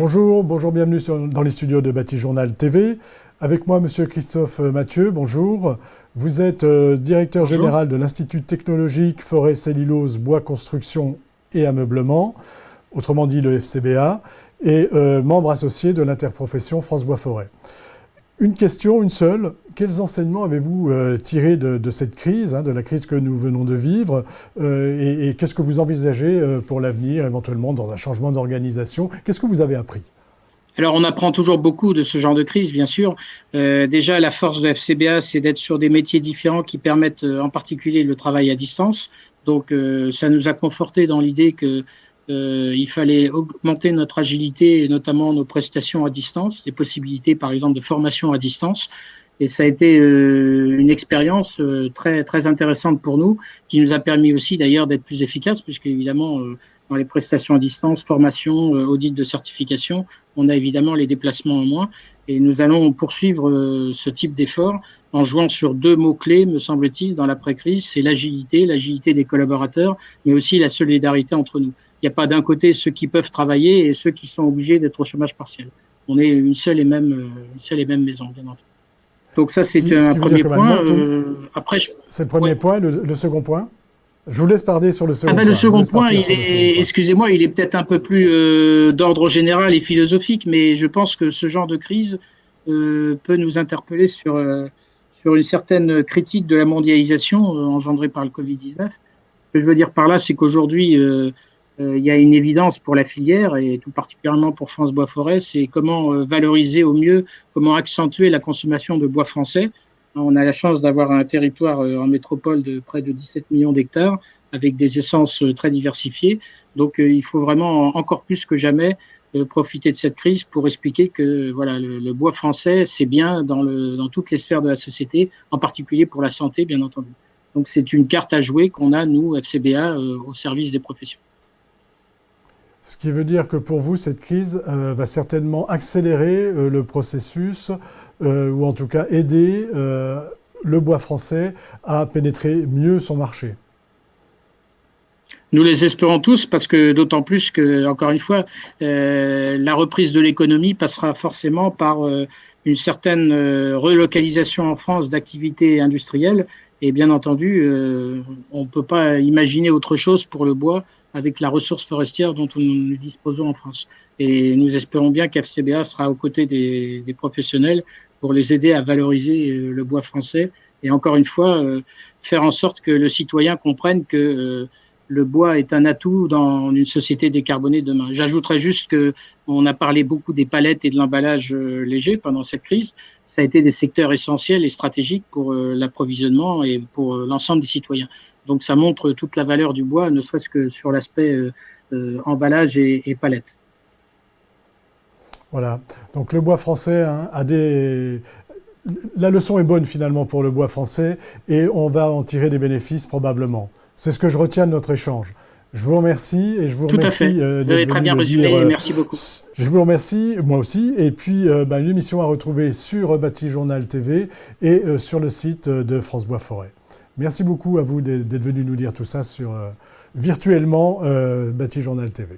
Bonjour, bienvenue dans les studios de Bâti Journal TV. Avec moi, Monsieur Christophe Mathieu, bonjour. Vous êtes directeur général de l'Institut technologique Forêt, Cellulose, Bois, Construction et Ameublement, autrement dit le FCBA, et membre associé de l'interprofession France Bois Forêt. Une question, une seule. Quels enseignements avez-vous tirés de cette crise, de la crise que nous venons de vivre, et qu'est-ce que vous envisagez pour l'avenir, éventuellement dans un changement d'organisation? Qu'est-ce que vous avez appris? Alors, on apprend toujours beaucoup de ce genre de crise, bien sûr. Déjà, la force de FCBA, c'est d'être sur des métiers différents qui permettent en particulier le travail à distance. Donc, ça nous a conforté dans l'idée que il fallait augmenter notre agilité et notamment nos prestations à distance, les possibilités, par exemple, de formation à distance. Et ça a été une expérience très, très intéressante pour nous, qui nous a permis aussi d'ailleurs d'être plus efficaces, puisque évidemment, dans les prestations à distance, formation, audit de certification, on a évidemment les déplacements en moins. Et nous allons poursuivre ce type d'effort en jouant sur deux mots-clés, me semble-t-il, dans l'après-crise. C'est l'agilité des collaborateurs, mais aussi la solidarité entre nous. Il n'y a pas d'un côté ceux qui peuvent travailler et ceux qui sont obligés d'être au chômage partiel. On est une seule et même maison, bien entendu. Donc ça, c'est un premier point. C'est le premier point. Le second point? Je vous laisse parler sur le second point. Le second point, excusez-moi, il est peut-être un peu plus d'ordre général et philosophique, mais je pense que ce genre de crise peut nous interpeller sur une certaine critique de la mondialisation engendrée par le Covid-19. Ce que je veux dire par là, c'est qu'aujourd'hui, il y a une évidence pour la filière et tout particulièrement pour France Bois Forêt, c'est comment valoriser au mieux, comment accentuer la consommation de bois français. On a la chance d'avoir un territoire en métropole de près de 17 millions d'hectares avec des essences très diversifiées. Donc, il faut vraiment encore plus que jamais profiter de cette crise pour expliquer que voilà, le bois français, c'est bien dans toutes les sphères de la société, en particulier pour la santé, bien entendu. Donc, c'est une carte à jouer qu'on a, nous, FCBA, au service des professions. Ce qui veut dire que pour vous, cette crise va certainement accélérer le processus, ou en tout cas aider le bois français à pénétrer mieux son marché. Nous les espérons tous, parce que d'autant plus que, encore une fois, la reprise de l'économie passera forcément par une certaine relocalisation en France d'activités industrielles. Et bien entendu, on ne peut pas imaginer autre chose pour le bois avec la ressource forestière dont nous disposons en France. Et nous espérons bien qu'FCBA sera aux côtés des professionnels pour les aider à valoriser le bois français. Et encore une fois, faire en sorte que le citoyen comprenne que le bois est un atout dans une société décarbonée demain. J'ajouterais juste qu'on a parlé beaucoup des palettes et de l'emballage léger pendant cette crise. Ça a été des secteurs essentiels et stratégiques pour l'approvisionnement et pour l'ensemble des citoyens. Donc ça montre toute la valeur du bois, ne serait-ce que sur l'aspect emballage et palettes. Voilà. Donc le bois français a des... La leçon est bonne finalement pour le bois français et on va en tirer des bénéfices probablement. C'est ce que je retiens de notre échange. Je vous remercie et je vous remercie Vous avez très bien résumé, merci beaucoup. Je vous remercie, moi aussi. Et puis, une émission à retrouver sur Bâti Journal TV et sur le site de France Bois Forêt. Merci beaucoup à vous d'être venu nous dire tout ça sur virtuellement Bâti Journal TV.